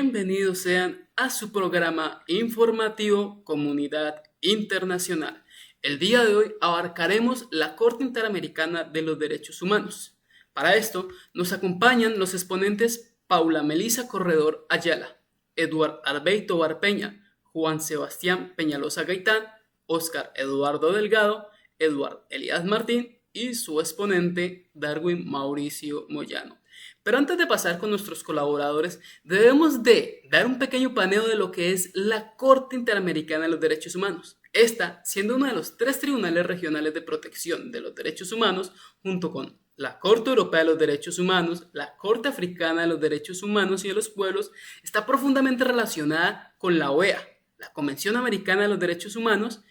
Bienvenidos sean a su programa informativo Comunidad Internacional. El día de hoy abarcaremos la Corte Interamericana de los Derechos Humanos. Para esto nos acompañan los exponentes Paula Melisa Corredor Ayala, Eduard Arbeito Barpeña, Juan Sebastián Peñalosa Gaitán, Óscar Eduardo Delgado, Eduard Elías Martín y su exponente Darwin Mauricio Moyano. Pero antes de pasar con nuestros colaboradores, debemos de dar un pequeño paneo de lo que es la Corte Interamericana de los Derechos Humanos. Esta siendo uno de los 3 tribunales regionales de protección de los derechos humanos, junto con la Corte Europea de los Derechos Humanos, la Corte Africana de los Derechos Humanos y de los Pueblos, está profundamente relacionada con la OEA, la Convención Americana de los Derechos Humanos,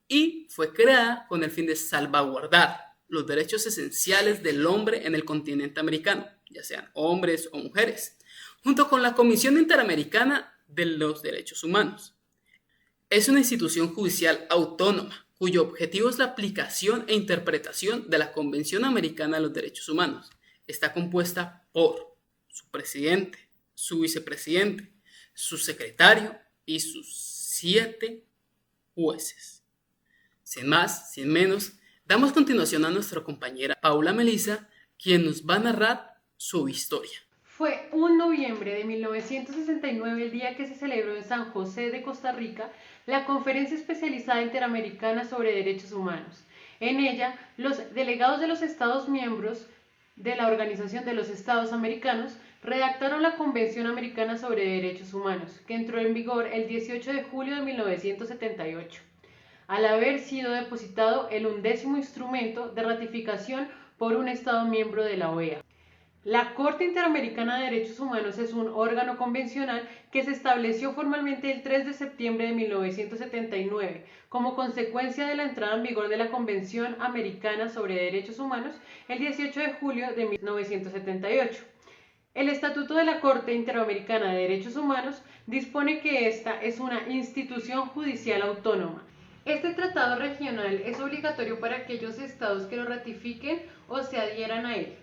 y fue creada con el fin de salvaguardar los derechos esenciales del hombre en el continente americano, ya sean hombres o mujeres, junto con la Comisión Interamericana de los Derechos Humanos. Es una institución judicial autónoma, cuyo objetivo es la aplicación e interpretación de la Convención Americana de los Derechos Humanos. Está compuesta por su presidente, su vicepresidente, su secretario y sus 7 jueces. Sin más, sin menos, damos continuación a nuestra compañera Paula Melisa, quien nos va a narrar su historia. Fue un noviembre de 1969 el día que se celebró en San José de Costa Rica la Conferencia Especializada Interamericana sobre Derechos Humanos. En ella, los delegados de los Estados miembros de la Organización de los Estados Americanos redactaron la Convención Americana sobre Derechos Humanos, que entró en vigor el 18 de julio de 1978. Al haber sido depositado el 11º instrumento de ratificación por un Estado miembro de la OEA. La Corte Interamericana de Derechos Humanos es un órgano convencional que se estableció formalmente el 3 de septiembre de 1979 como consecuencia de la entrada en vigor de la Convención Americana sobre Derechos Humanos el 18 de julio de 1978. El Estatuto de la Corte Interamericana de Derechos Humanos dispone que esta es una institución judicial autónoma. Este tratado regional es obligatorio para aquellos estados que lo ratifiquen o se adhieran a él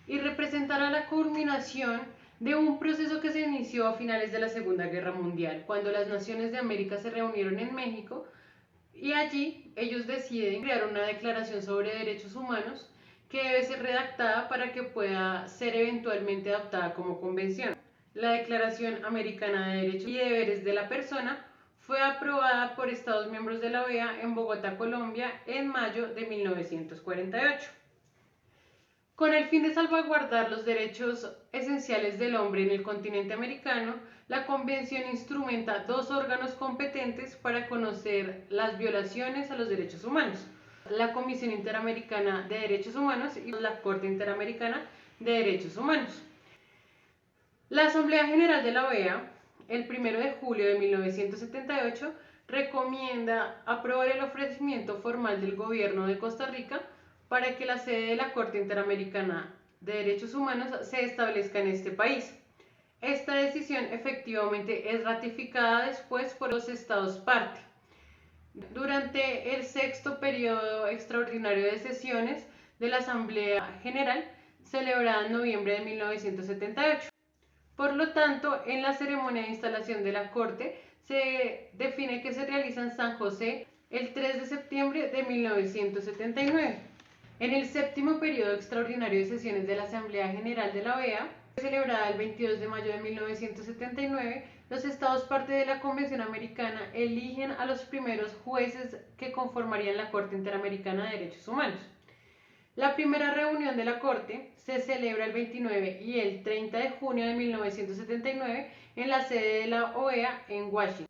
y representará la culminación de un proceso que se inició a finales de la Segunda Guerra Mundial, cuando las naciones de América se reunieron en México y allí ellos deciden crear una declaración sobre derechos humanos que debe ser redactada para que pueda ser eventualmente adoptada como convención. La Declaración Americana de Derechos y Deberes de la Persona fue aprobada por Estados miembros de la OEA en Bogotá, Colombia, en mayo de 1948. Con el fin de salvaguardar los derechos esenciales del hombre en el continente americano, la Convención instrumenta 2 órganos competentes para conocer las violaciones a los derechos humanos: la Comisión Interamericana de Derechos Humanos y la Corte Interamericana de Derechos Humanos. La Asamblea General de la OEA, el 1 de julio de 1978, recomienda aprobar el ofrecimiento formal del gobierno de Costa Rica para que la sede de la Corte Interamericana de Derechos Humanos se establezca en este país. Esta decisión efectivamente es ratificada después por los estados parte. Durante el 6º periodo extraordinario de sesiones de la Asamblea General, celebrada en noviembre de 1978. Por lo tanto, en la ceremonia de instalación de la Corte se define que se realiza en San José el 3 de septiembre de 1979. En el 7º periodo extraordinario de sesiones de la Asamblea General de la OEA, celebrada el 22 de mayo de 1979, los estados parte de la Convención Americana eligen a los primeros jueces que conformarían la Corte Interamericana de Derechos Humanos. La primera reunión de la Corte se celebra el 29 y el 30 de junio de 1979 en la sede de la OEA en Washington.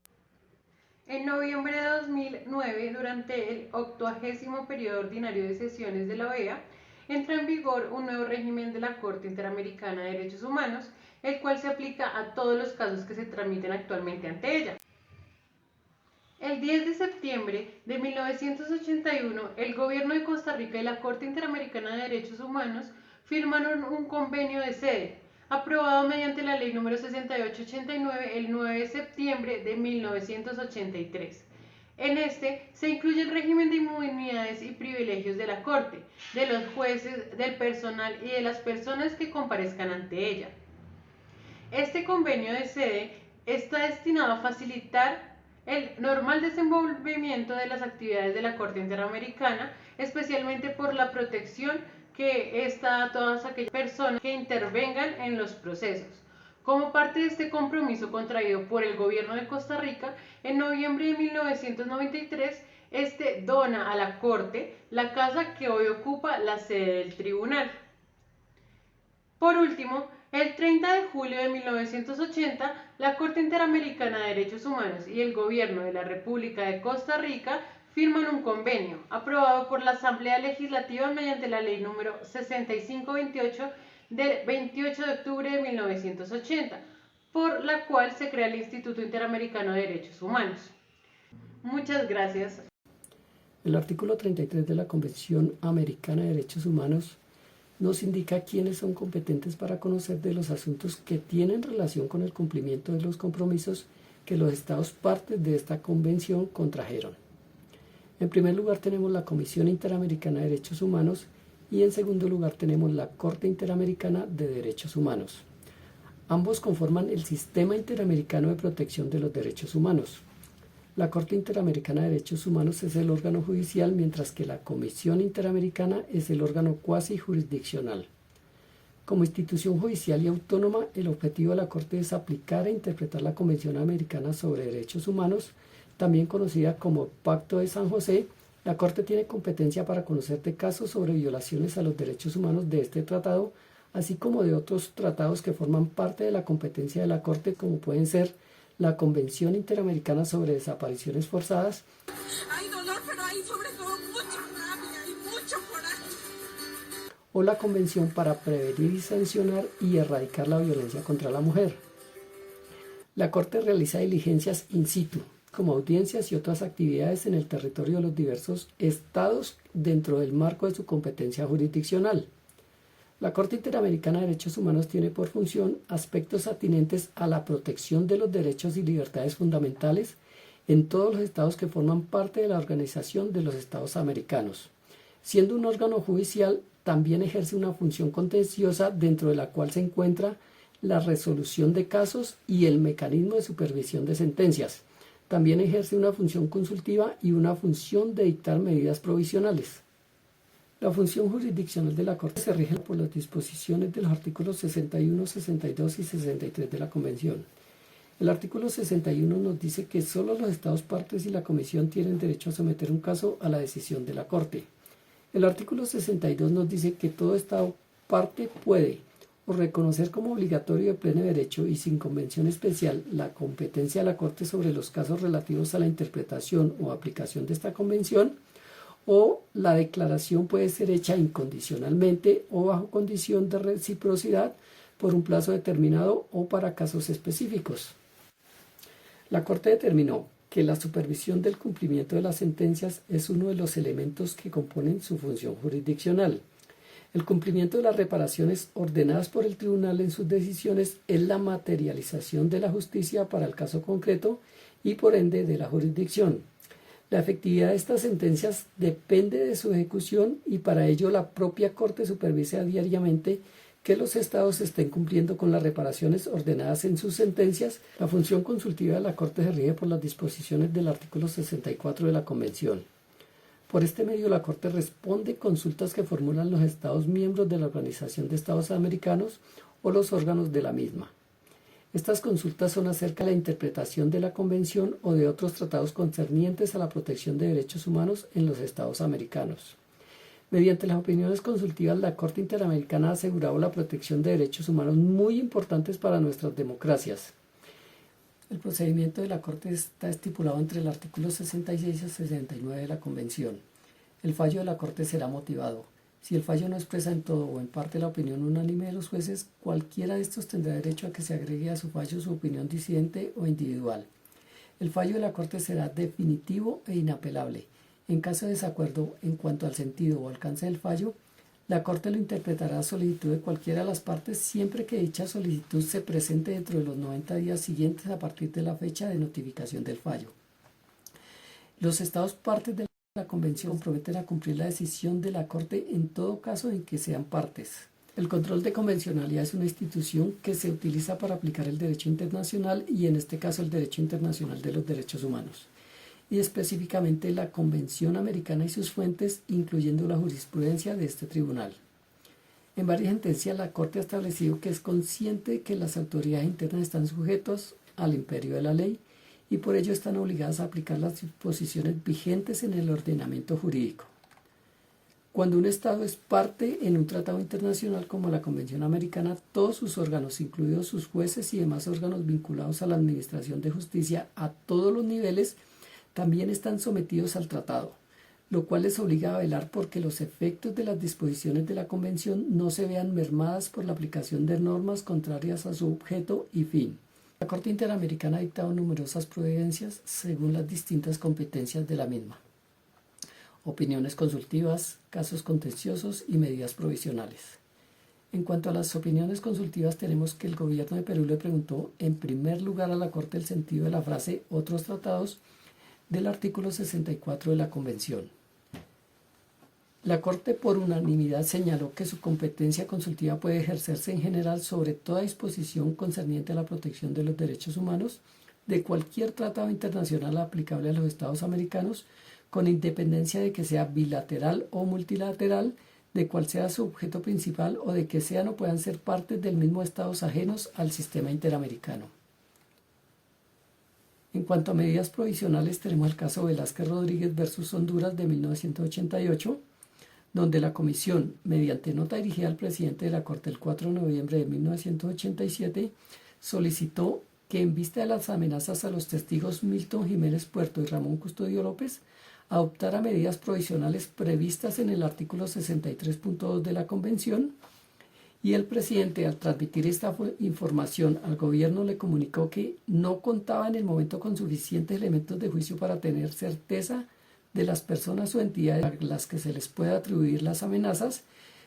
En noviembre de 2009, durante el 80º periodo ordinario de sesiones de la OEA, entra en vigor un nuevo régimen de la Corte Interamericana de Derechos Humanos, el cual se aplica a todos los casos que se tramiten actualmente ante ella. El 10 de septiembre de 1981, el gobierno de Costa Rica y la Corte Interamericana de Derechos Humanos firmaron un convenio de sede, aprobado mediante la Ley número 6889 el 9 de septiembre de 1983. En este se incluye el régimen de inmunidades y privilegios de la Corte, de los jueces, del personal y de las personas que comparezcan ante ella. Este convenio de sede está destinado a facilitar el normal desenvolvimiento de las actividades de la Corte Interamericana, especialmente por la protección que está a todas aquellas personas que intervengan en los procesos. Como parte de este compromiso contraído por el gobierno de Costa Rica, en noviembre de 1993, este dona a la Corte la casa que hoy ocupa la sede del tribunal. Por último, el 30 de julio de 1980, la Corte Interamericana de Derechos Humanos y el Gobierno de la República de Costa Rica firman un convenio aprobado por la Asamblea Legislativa mediante la Ley número 6528 del 28 de octubre de 1980, por la cual se crea el Instituto Interamericano de Derechos Humanos. Muchas gracias. El artículo 33 de la Convención Americana de Derechos Humanos nos indica quiénes son competentes para conocer de los asuntos que tienen relación con el cumplimiento de los compromisos que los Estados partes de esta convención contrajeron. En primer lugar tenemos la Comisión Interamericana de Derechos Humanos y en segundo lugar tenemos la Corte Interamericana de Derechos Humanos. Ambos conforman el Sistema Interamericano de Protección de los Derechos Humanos. La Corte Interamericana de Derechos Humanos es el órgano judicial, mientras que la Comisión Interamericana es el órgano cuasi jurisdiccional. Como institución judicial y autónoma, el objetivo de la Corte es aplicar e interpretar la Convención Americana sobre Derechos Humanos, también conocida como Pacto de San José. La Corte tiene competencia para conocer de casos sobre violaciones a los derechos humanos de este tratado, así como de otros tratados que forman parte de la competencia de la Corte, como pueden ser la Convención Interamericana sobre Desapariciones Forzadas. Hay dolor, pero hay sobre todo mucha rabia y mucho coraje. O la Convención para prevenir y sancionar y erradicar la violencia contra la mujer. La Corte realiza diligencias in situ, como audiencias y otras actividades en el territorio de los diversos estados dentro del marco de su competencia jurisdiccional. La Corte Interamericana de Derechos Humanos tiene por función aspectos atinentes a la protección de los derechos y libertades fundamentales en todos los estados que forman parte de la Organización de los Estados Americanos. Siendo un órgano judicial, también ejerce una función contenciosa dentro de la cual se encuentra la resolución de casos y el mecanismo de supervisión de sentencias. También ejerce una función consultiva y una función de dictar medidas provisionales. La función jurisdiccional de la Corte se rige por las disposiciones de los artículos 61, 62 y 63 de la Convención. El artículo 61 nos dice que solo los Estados partes y la Comisión tienen derecho a someter un caso a la decisión de la Corte. El artículo 62 nos dice que todo Estado parte puede o reconocer como obligatorio de pleno derecho y sin convención especial la competencia de la Corte sobre los casos relativos a la interpretación o aplicación de esta Convención, o la declaración puede ser hecha incondicionalmente o bajo condición de reciprocidad por un plazo determinado o para casos específicos. La Corte determinó que la supervisión del cumplimiento de las sentencias es uno de los elementos que componen su función jurisdiccional. El cumplimiento de las reparaciones ordenadas por el tribunal en sus decisiones es la materialización de la justicia para el caso concreto y por ende de la jurisdicción. La efectividad de estas sentencias depende de su ejecución y para ello la propia Corte supervisa diariamente que los estados estén cumpliendo con las reparaciones ordenadas en sus sentencias. La función consultiva de la Corte se rige por las disposiciones del artículo 64 de la Convención. Por este medio la Corte responde consultas que formulan los estados miembros de la Organización de Estados Americanos o los órganos de la misma. Estas consultas son acerca de la interpretación de la Convención o de otros tratados concernientes a la protección de derechos humanos en los Estados americanos. Mediante las opiniones consultivas, la Corte Interamericana ha asegurado la protección de derechos humanos muy importantes para nuestras democracias. El procedimiento de la Corte está estipulado entre el artículo 66 y 69 de la Convención. El fallo de la Corte será motivado. Si el fallo no expresa en todo o en parte la opinión unánime de los jueces, cualquiera de estos tendrá derecho a que se agregue a su fallo su opinión disidente o individual. El fallo de la Corte será definitivo e inapelable. En caso de desacuerdo en cuanto al sentido o alcance del fallo, la Corte lo interpretará a solicitud de cualquiera de las partes siempre que dicha solicitud se presente dentro de los 90 días siguientes a partir de la fecha de notificación del fallo. Los Estados partes de la Convención prometen a cumplir la decisión de la Corte en todo caso en que sean partes. El control de convencionalidad es una institución que se utiliza para aplicar el derecho internacional y en este caso el derecho internacional de los derechos humanos, y específicamente la Convención Americana y sus fuentes, incluyendo la jurisprudencia de este tribunal. En varias sentencias la Corte ha establecido que es consciente de que las autoridades internas están sujetos al imperio de la ley y por ello están obligadas a aplicar las disposiciones vigentes en el ordenamiento jurídico. Cuando un Estado es parte en un tratado internacional como la Convención Americana, todos sus órganos, incluidos sus jueces y demás órganos vinculados a la administración de justicia a todos los niveles, también están sometidos al tratado, lo cual les obliga a velar porque los efectos de las disposiciones de la Convención no se vean mermadas por la aplicación de normas contrarias a su objeto y fin. La Corte Interamericana ha dictado numerosas providencias según las distintas competencias de la misma: opiniones consultivas, casos contenciosos y medidas provisionales. En cuanto a las opiniones consultivas, tenemos que el gobierno de Perú le preguntó en primer lugar a la Corte el sentido de la frase "otros tratados" del artículo 64 de la Convención. La Corte por unanimidad señaló que su competencia consultiva puede ejercerse en general sobre toda disposición concerniente a la protección de los derechos humanos de cualquier tratado internacional aplicable a los Estados americanos, con independencia de que sea bilateral o multilateral, de cuál sea su objeto principal o de que sean o puedan ser partes del mismo Estados ajenos al sistema interamericano. En cuanto a medidas provisionales, tenemos el caso Velázquez Rodríguez versus Honduras de 1988, donde la Comisión, mediante nota dirigida al presidente de la Corte el 4 de noviembre de 1987, solicitó que en vista de las amenazas a los testigos Milton Jiménez Puerto y Ramón Custodio López, adoptara medidas provisionales previstas en el artículo 63.2 de la Convención, y el presidente, al transmitir esta información al gobierno, le comunicó que no contaba en el momento con suficientes elementos de juicio para tener certeza de las personas o entidades a las que se les pueda atribuir las amenazas,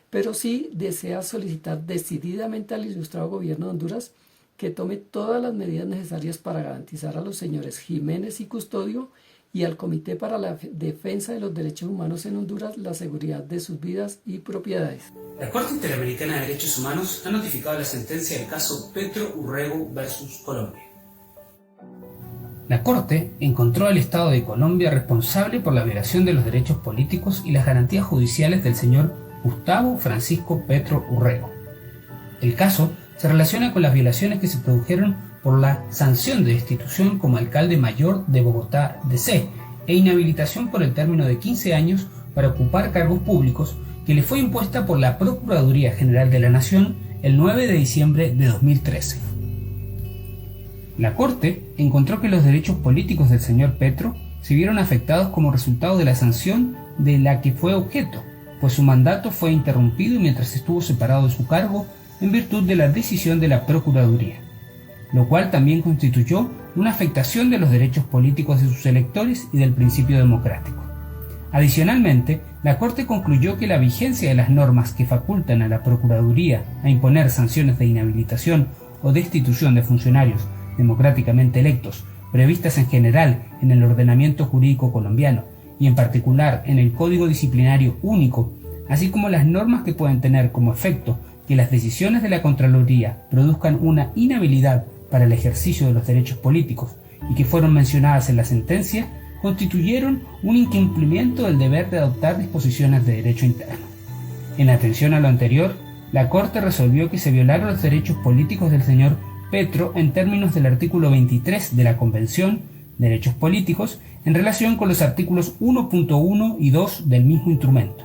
pero sí desea solicitar decididamente al ilustrado gobierno de Honduras que tome todas las medidas necesarias para garantizar a los señores Jiménez y Custodio y al Comité para la Defensa de los Derechos Humanos en Honduras la seguridad de sus vidas y propiedades. La Corte Interamericana de Derechos Humanos ha notificado la sentencia del caso Petro Urrego versus Colombia. La Corte encontró al Estado de Colombia responsable por la violación de los derechos políticos y las garantías judiciales del señor Gustavo Francisco Petro Urrego. El caso se relaciona con las violaciones que se produjeron por la sanción de destitución como alcalde mayor de Bogotá DC e inhabilitación por el término de 15 años para ocupar cargos públicos que le fue impuesta por la Procuraduría General de la Nación el 9 de diciembre de 2013. La Corte encontró que los derechos políticos del señor Petro se vieron afectados como resultado de la sanción de la que fue objeto, pues su mandato fue interrumpido mientras estuvo separado de su cargo en virtud de la decisión de la Procuraduría, lo cual también constituyó una afectación de los derechos políticos de sus electores y del principio democrático. Adicionalmente, la Corte concluyó que la vigencia de las normas que facultan a la Procuraduría a imponer sanciones de inhabilitación o destitución de funcionarios democráticamente electos, previstas en general en el ordenamiento jurídico colombiano y en particular en el Código Disciplinario Único, así como las normas que pueden tener como efecto que las decisiones de la Contraloría produzcan una inhabilidad para el ejercicio de los derechos políticos y que fueron mencionadas en la sentencia, constituyeron un incumplimiento del deber de adoptar disposiciones de derecho interno. En atención a lo anterior, la Corte resolvió que se violaron los derechos políticos del señor Petro en términos del artículo 23 de la Convención de Derechos Políticos en relación con los artículos 1.1 y 2 del mismo instrumento,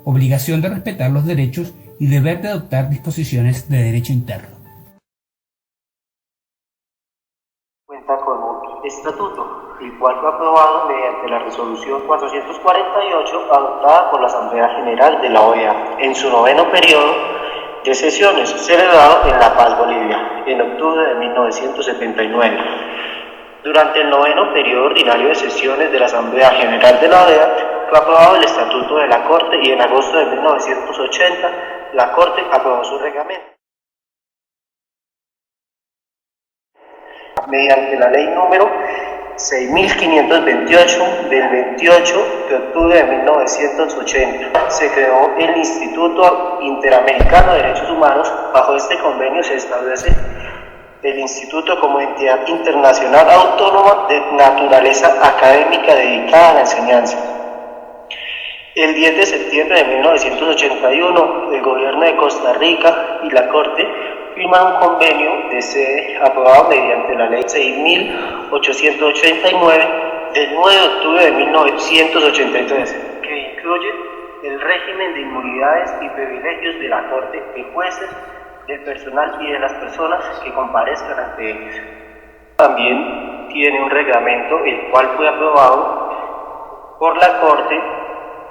obligación de respetar los derechos y deber de adoptar disposiciones de derecho interno. Cuenta con un estatuto, el cual fue aprobado mediante la resolución 448 adoptada por la Asamblea General de la OEA en su 9º periodo de sesiones, celebrado en La Paz, Bolivia, en octubre de 1979. Durante el 9º periodo ordinario de sesiones de la Asamblea General de la OEA, fue aprobado el Estatuto de la Corte y en agosto de 1980 la Corte aprobó su reglamento. Mediante la ley número 6528 del 28 de octubre de 1980. Se creó el Instituto Interamericano de Derechos Humanos. Bajo este convenio se establece el Instituto como entidad internacional autónoma de naturaleza académica dedicada a la enseñanza. El 10 de septiembre de 1981, el gobierno de Costa Rica y la Corte firman un convenio de sede aprobado mediante la ley 6889 del 9 de octubre de 1983, que incluye el régimen de inmunidades y privilegios de la Corte, de jueces, del personal y de las personas que comparezcan ante ellos. También tiene un reglamento el cual fue aprobado por la Corte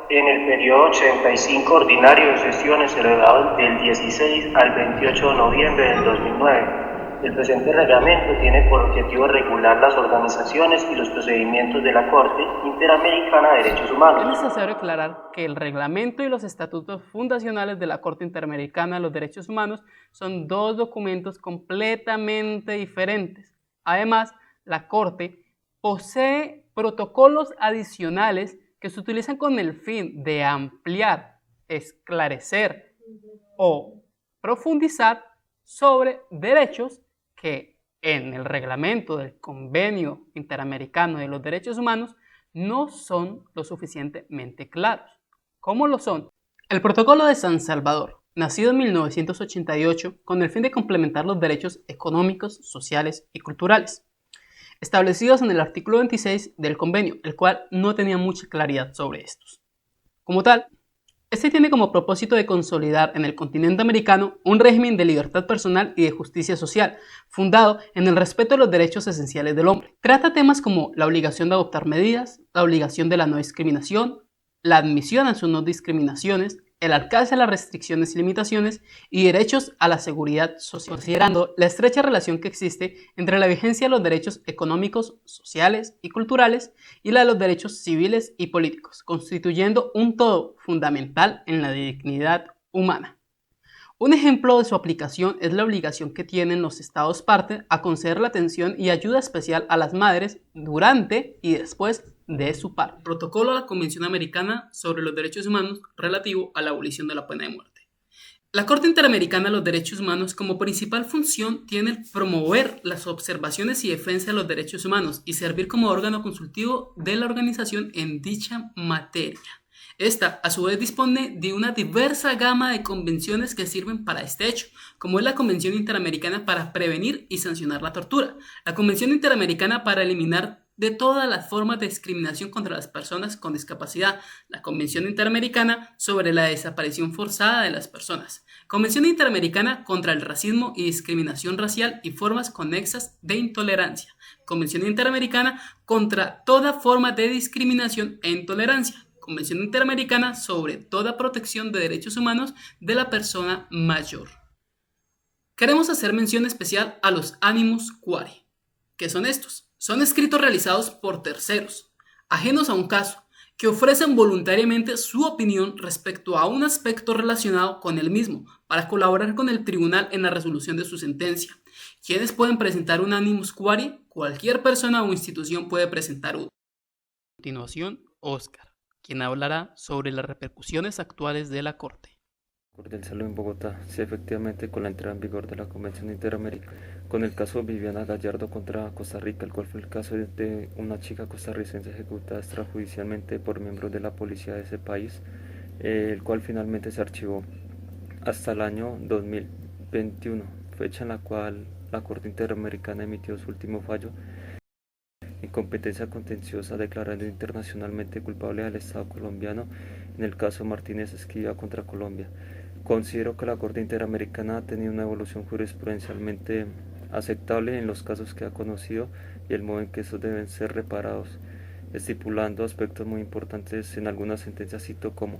en el periodo 85 ordinario de sesiones celebrado del 16 al 28 de noviembre del 2009. El presente reglamento tiene por objetivo regular las organizaciones y los procedimientos de la Corte Interamericana de Derechos Humanos. Es necesario aclarar que el reglamento y los estatutos fundacionales de la Corte Interamericana de los Derechos Humanos son dos documentos completamente diferentes. Además, la Corte posee protocolos adicionales que se utilizan con el fin de ampliar, esclarecer o profundizar sobre derechos que en el reglamento del Convenio Interamericano de los Derechos Humanos no son lo suficientemente claros. ¿Cómo lo son? El Protocolo de San Salvador, nacido en 1988 con el fin de complementar los derechos económicos, sociales y culturales, establecidos en el artículo 26 del convenio, el cual no tenía mucha claridad sobre estos. Como tal, este tiene como propósito de consolidar en el continente americano un régimen de libertad personal y de justicia social, fundado en el respeto de los derechos esenciales del hombre. Trata temas como la obligación de adoptar medidas, la obligación de la no discriminación, la admisión a sus no discriminaciones, el alcance de las restricciones y limitaciones y derechos a la seguridad social, considerando la estrecha relación que existe entre la vigencia de los derechos económicos, sociales y culturales y la de los derechos civiles y políticos, constituyendo un todo fundamental en la dignidad humana. Un ejemplo de su aplicación es la obligación que tienen los Estados parte a conceder la atención y ayuda especial a las madres durante y después de su parto. Protocolo a la Convención Americana sobre los Derechos Humanos relativo a la abolición de la pena de muerte. La Corte Interamericana de los Derechos Humanos como principal función tiene el promover las observaciones y defensa de los derechos humanos y servir como órgano consultivo de la organización en dicha materia. Esta, a su vez, dispone de una diversa gama de convenciones que sirven para este hecho, como es la Convención Interamericana para prevenir y sancionar la tortura, la Convención Interamericana para eliminar de todas las formas de discriminación contra las personas con discapacidad, la Convención Interamericana sobre la desaparición forzada de las personas, Convención Interamericana contra el racismo y discriminación racial y formas conexas de intolerancia, Convención Interamericana contra toda forma de discriminación e intolerancia, Convención Interamericana sobre toda protección de derechos humanos de la persona mayor. Queremos hacer mención especial a los animus quae. ¿Qué son estos? Son escritos realizados por terceros, ajenos a un caso, que ofrecen voluntariamente su opinión respecto a un aspecto relacionado con el mismo, para colaborar con el tribunal en la resolución de su sentencia. ¿Quiénes pueden presentar un animus quae? Cualquier persona o institución puede presentar uno. A continuación, Oscar, quien hablará sobre las repercusiones actuales de la Corte. Del Salud en Bogotá, sí, efectivamente, con la entrada en vigor de la Convención Interamericana, con el caso Viviana Gallardo contra Costa Rica, el cual fue el caso de una chica costarricense ejecutada extrajudicialmente por miembros de la policía de ese país, el cual finalmente se archivó hasta el año 2021, fecha en la cual la Corte Interamericana emitió su último fallo en competencia contenciosa, declarando internacionalmente culpable al Estado colombiano en el caso Martínez Esquiva contra Colombia. Considero que la Corte Interamericana ha tenido una evolución jurisprudencialmente aceptable en los casos que ha conocido y el modo en que estos deben ser reparados, estipulando aspectos muy importantes en algunas sentencias, cito como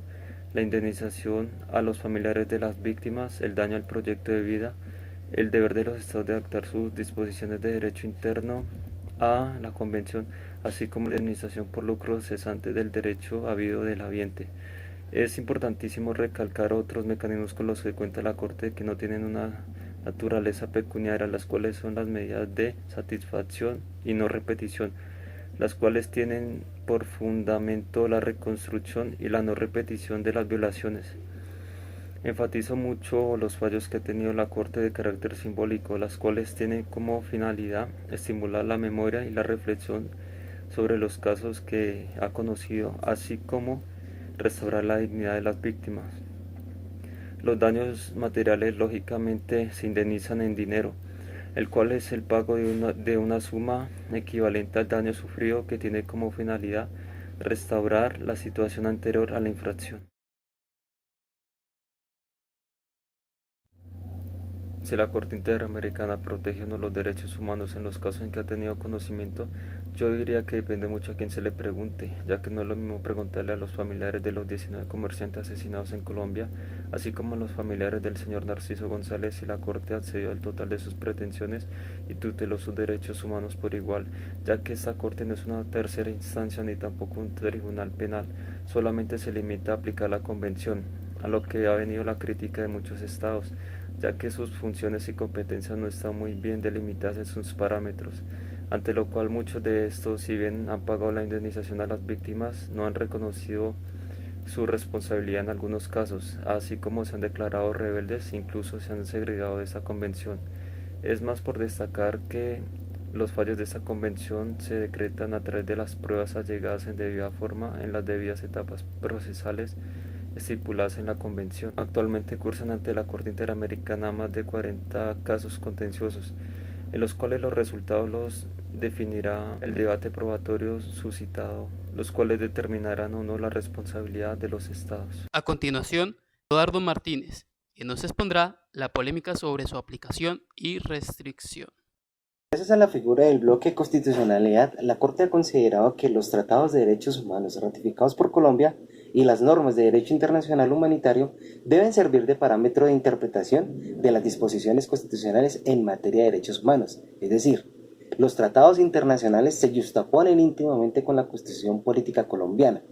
la indemnización a los familiares de las víctimas, el daño al proyecto de vida, el deber de los estados de adaptar sus disposiciones de derecho interno a la Convención, así como la indemnización por lucros cesantes del derecho habido del habiente. Es importantísimo recalcar otros mecanismos con los que cuenta la Corte que no tienen una naturaleza pecuniaria, las cuales son las medidas de satisfacción y no repetición, las cuales tienen por fundamento la reconstrucción y la no repetición de las violaciones. Enfatizo mucho los fallos que ha tenido la Corte de carácter simbólico, las cuales tienen como finalidad estimular la memoria y la reflexión sobre los casos que ha conocido, así como restaurar la dignidad de las víctimas. Los daños materiales lógicamente se indemnizan en dinero, el cual es el pago de una suma equivalente al daño sufrido, que tiene como finalidad restaurar la situación anterior a la infracción. Si la Corte Interamericana protege o no los derechos humanos en los casos en que ha tenido conocimiento, yo diría que depende mucho a quien se le pregunte, ya que no es lo mismo preguntarle a los familiares de los 19 comerciantes asesinados en Colombia, así como a los familiares del señor Narciso González, si la Corte accedió al total de sus pretensiones y tuteló sus derechos humanos por igual, ya que esta Corte no es una tercera instancia ni tampoco un tribunal penal, solamente se limita a aplicar la Convención, a lo que ha venido la crítica de muchos estados, ya que sus funciones y competencias no están muy bien delimitadas en sus parámetros, ante lo cual muchos de estos, si bien han pagado la indemnización a las víctimas, no han reconocido su responsabilidad en algunos casos, así como se han declarado rebeldes, incluso se han segregado de esa convención. Es más por destacar que los fallos de esta convención se decretan a través de las pruebas allegadas en debida forma en las debidas etapas procesales estipuladas en la convención. Actualmente cursan ante la Corte Interamericana más de 40 casos contenciosos, en los cuales los resultados los definirá el debate probatorio suscitado, los cuales determinarán o no la responsabilidad de los estados. A continuación, Eduardo Martínez, que nos expondrá la polémica sobre su aplicación y restricción. Gracias a la figura del bloque de constitucionalidad, la Corte ha considerado que los tratados de derechos humanos ratificados por Colombia y las normas de derecho internacional humanitario deben servir de parámetro de interpretación de las disposiciones constitucionales en materia de derechos humanos. Es decir, los tratados internacionales se yuxtaponen íntimamente con la Constitución política colombiana.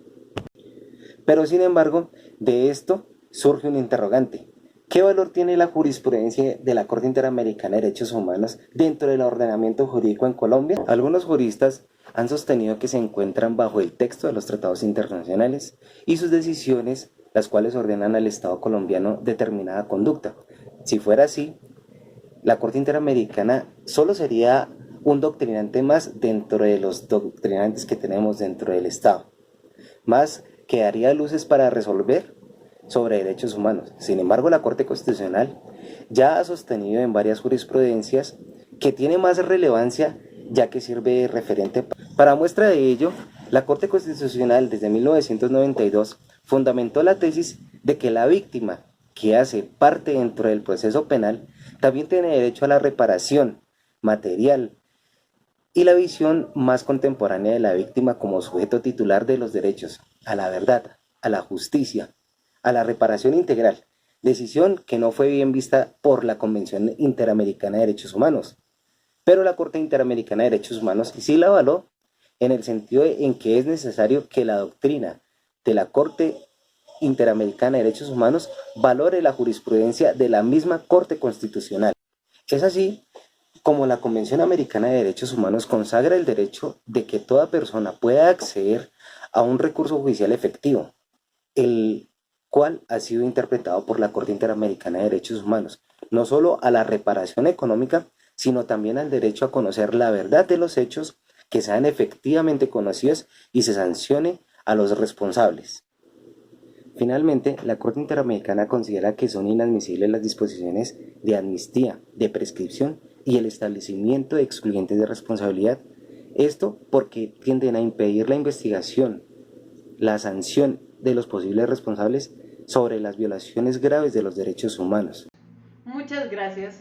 Pero sin embargo, de esto surge un interrogante. ¿Qué valor tiene la jurisprudencia de la Corte Interamericana de Derechos Humanos dentro del ordenamiento jurídico en Colombia? Algunos juristas han sostenido que se encuentran bajo el texto de los tratados internacionales y sus decisiones, las cuales ordenan al Estado colombiano determinada conducta. Si fuera así, la Corte Interamericana solo sería un doctrinante más dentro de los doctrinantes que tenemos dentro del Estado, más que daría luces para resolver sobre derechos humanos. Sin embargo, la Corte Constitucional ya ha sostenido en varias jurisprudencias que tiene más relevancia, ya que sirve de referente. Para muestra de ello, la Corte Constitucional desde 1992 fundamentó la tesis de que la víctima, que hace parte dentro del proceso penal, también tiene derecho a la reparación material y la visión más contemporánea de la víctima como sujeto titular de los derechos a la verdad, a la justicia, a la reparación integral, decisión que no fue bien vista por la Convención Interamericana de Derechos Humanos. Pero la Corte Interamericana de Derechos Humanos sí la avaló en el sentido en que es necesario que la doctrina de la Corte Interamericana de Derechos Humanos valore la jurisprudencia de la misma Corte Constitucional. Es así como la Convención Americana de Derechos Humanos consagra el derecho de que toda persona pueda acceder a un recurso judicial efectivo, el cual ha sido interpretado por la Corte Interamericana de Derechos Humanos, no solo a la reparación económica, sino también al derecho a conocer la verdad de los hechos, que sean efectivamente conocidos y se sancione a los responsables. Finalmente, la Corte Interamericana considera que son inadmisibles las disposiciones de amnistía, de prescripción y el establecimiento de excluyentes de responsabilidad. Esto porque tienden a impedir la investigación, la sanción de los posibles responsables sobre las violaciones graves de los derechos humanos. Muchas gracias.